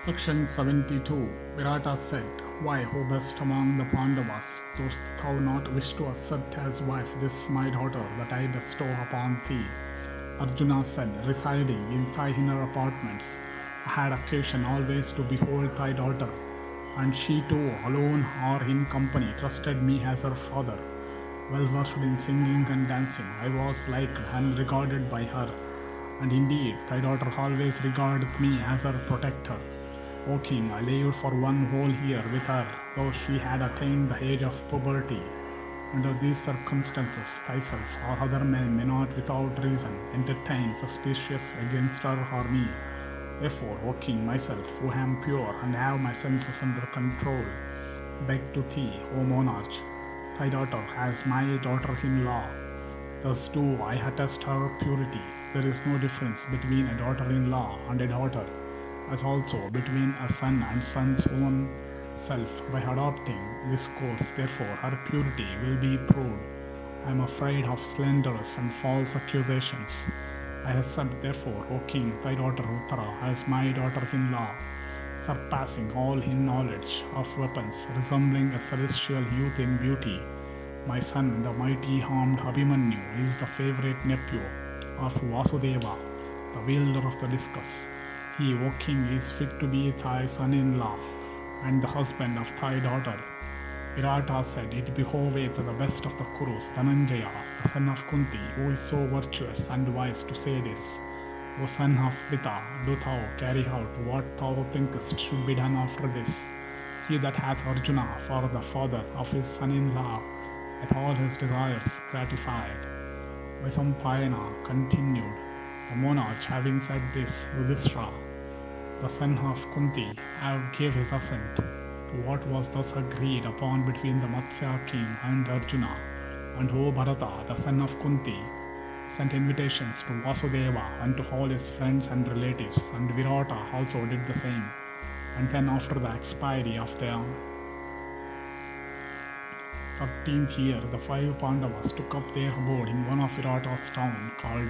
Section 72. Virata said, Why, O best among the Pandavas, dost thou not wish to accept as wife this my daughter that I bestow upon thee? Arjuna said, Residing in thy inner apartments, I had occasion always to behold thy daughter, and she too, alone or in company, trusted me as her father. Well versed in singing and dancing, I was liked and regarded by her. And indeed, thy daughter always regardeth me as her protector. O king, I lived for one whole year with her, though she had attained the age of puberty. Under these circumstances, thyself or other men may not without reason entertain suspicions against her or me. Therefore, O king, myself, who am pure and have my senses under control, beg to thee, O monarch, thy daughter as my daughter-in-law. Thus do I attest her purity. There is no difference between a daughter-in-law and a daughter, as also between a son and son's own self. By adopting this course, therefore, her purity will be proved. I am afraid of slanderous and false accusations. I accept, therefore, O king, thy daughter Uttara as my daughter-in-law, surpassing all in knowledge of weapons, resembling a celestial youth in beauty. My son, the mighty armed Abhimanyu, is the favorite nephew of Vasudeva, the wielder of the discus. He, O king, is fit to be thy son-in-law and the husband of thy daughter. Virata said, It behoveth the best of the Kurus, Dhananjaya, the son of Kunti, who is so virtuous and wise, to say this. O son of Pita, do thou carry out what thou thinkest should be done after this. He that hath Arjuna for the father of his son-in-law, hath all his desires gratified. Vaisampayana continued, The monarch having said this, Yudhishthira, the son of Kunti, gave his assent to what was thus agreed upon between the Matsya king and Arjuna. And O Bharata, the son of Kunti, sent invitations to Vasudeva and to all his friends and relatives, and Virata also did the same. And then after the expiry of the 13th year, the 5 Pandavas took up their abode in one of Virata's town called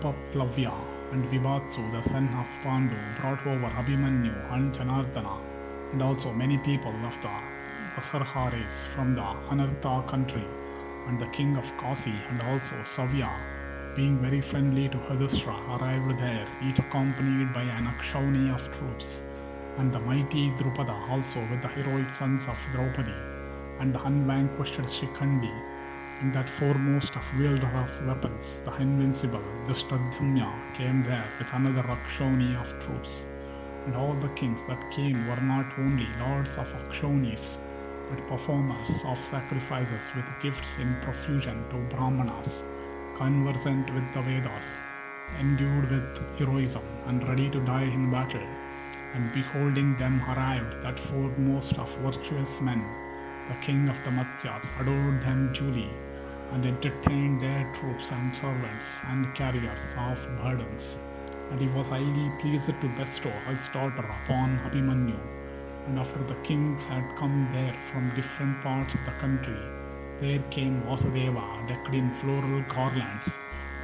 Upaplavya, and Vibhatsu, the son of Pandu, brought over Abhimanyu and Janardana, and also many people of the Vasarha race from the Anartha country, and the king of Kasi and also Savya, being very friendly to Yudhishthira, arrived there, each accompanied by an Akshauhini of troops, and the mighty Drupada also with the heroic sons of Draupadi, and the unvanquished Shikhandi, and that foremost of wielder of weapons, the invincible Dhristadyumna, came there with another Akshauhini of troops. And all the kings that came were not only lords of Akshauhinis, but performers of sacrifices with gifts in profusion to Brahmanas, conversant with the Vedas, endued with heroism, and ready to die in battle. And beholding them arrived that foremost of virtuous men, the king of the Matsyas adored them duly, and entertained their troops and servants and carriers of burdens. And he was highly pleased to bestow his daughter upon Abhimanyu. And after the kings had come there from different parts of the country, there came Vasudeva, decked in floral garlands,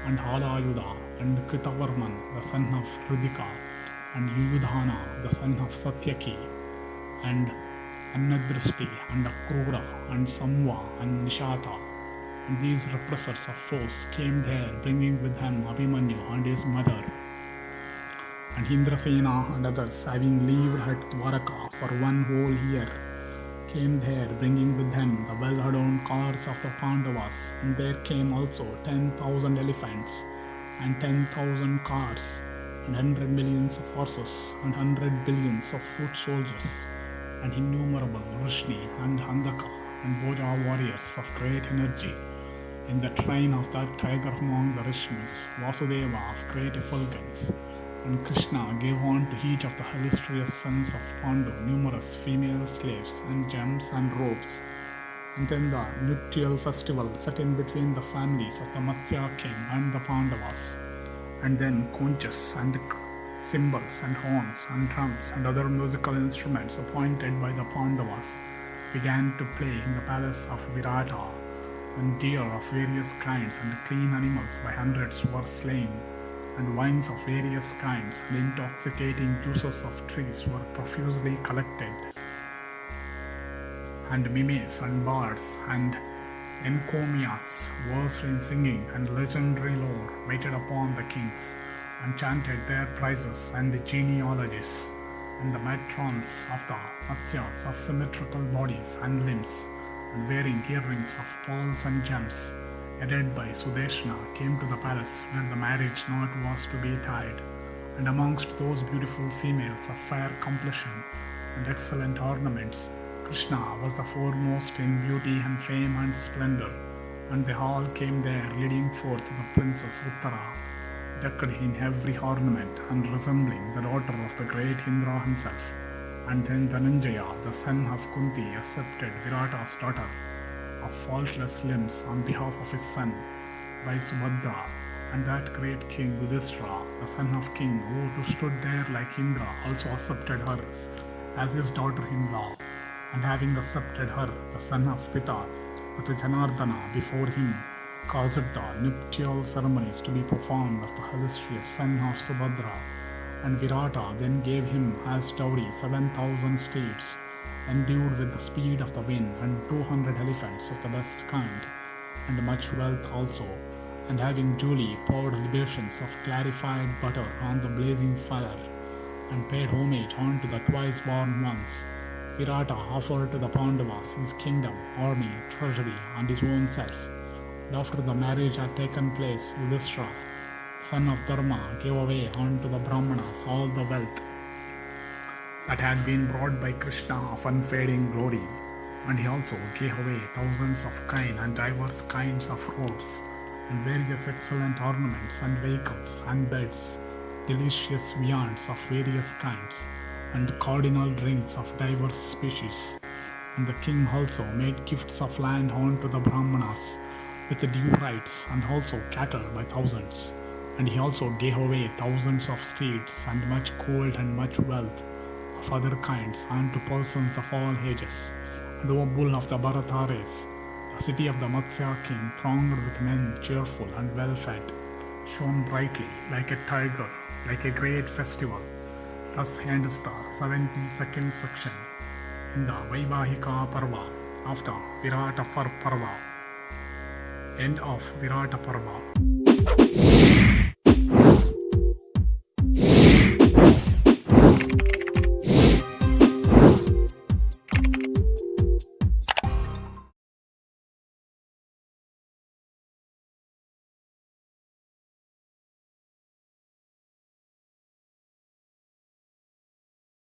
and Halayudha, and Kritavarman, the son of Ridika, and Yuyudhana, the son of Satyaki, and Annadrishti, and Akrura, and Samva, and Nishata. And these repressors of foes came there, bringing with them Abhimanyu and his mother. And Indrasena and others, having lived at Dwaraka for one whole year, came there, bringing with them the well-adorned cars of the Pandavas. And there came also 10,000 elephants, and 10,000 cars, and 100 millions of horses, and 100 billions of foot soldiers, and innumerable Vrishni and Andaka and Boja warriors of great energy. In the train of that tiger among the Rishmis, Vasudeva of great effulgence, and Krishna gave on to each of the illustrious sons of Pandu numerous female slaves and gems and robes. And then the nuptial festival set in between the families of the Matsya king and the Pandavas. And then conches and cymbals and horns and drums and other musical instruments appointed by the Pandavas began to play in the palace of Virata, and deer of various kinds and clean animals by hundreds were slain, and wines of various kinds and intoxicating juices of trees were profusely collected, and mimes and bards and encomias versed in singing and legendary lore waited upon the kings and chanted their praises, and the genealogies and the matrons of the Matsyas of symmetrical bodies and limbs and wearing earrings of pearls and gems, headed by Sudeshna, came to the palace where the marriage knot was to be tied. And amongst those beautiful females of fair complexion and excellent ornaments, Krishna was the foremost in beauty and fame and splendor, and they all came there leading forth the princess Uttara, decked in every ornament and resembling the daughter of the great Indra himself. And then Dhananjaya, the son of Kunti, accepted Virata's daughter of faultless limbs on behalf of his son by Subhadra, and that great king Yudhishthira, the son of king who stood there like Indra, also accepted her as his daughter-in-law. And having accepted her, the son of Pita, with Janardana before him, caused the nuptial ceremonies to be performed of the illustrious son of Subhadra. And Virata then gave him as dowry 7,000 steeds, endued with the speed of the wind, and 200 elephants of the best kind, and much wealth also. And having duly poured libations of clarified butter on the blazing fire, and paid homage unto the twice-born ones, Virata offered to the Pandavas his kingdom, army, treasury, and his own self. And after the marriage had taken place, Yudhishthira, son of Dharma, gave away unto the Brahmanas all the wealth that had been brought by Krishna of unfading glory. And he also gave away thousands of kine and divers kinds of robes, and various excellent ornaments and vehicles and beds, delicious viands of various kinds, and cardinal drinks of divers species. And the king also made gifts of land unto the Brahmanas with the due rights, and also cattle by thousands. And he also gave away thousands of steeds, and much gold and much wealth of other kinds unto persons of all ages. And O bull of the Bharata race, the city of the Matsya king, thronged with men cheerful and well fed, shone brightly like a tiger, like a great festival. Thus ends the 72nd section in the Vaivahika Parva of the Virata Parva. End of Virata Parva.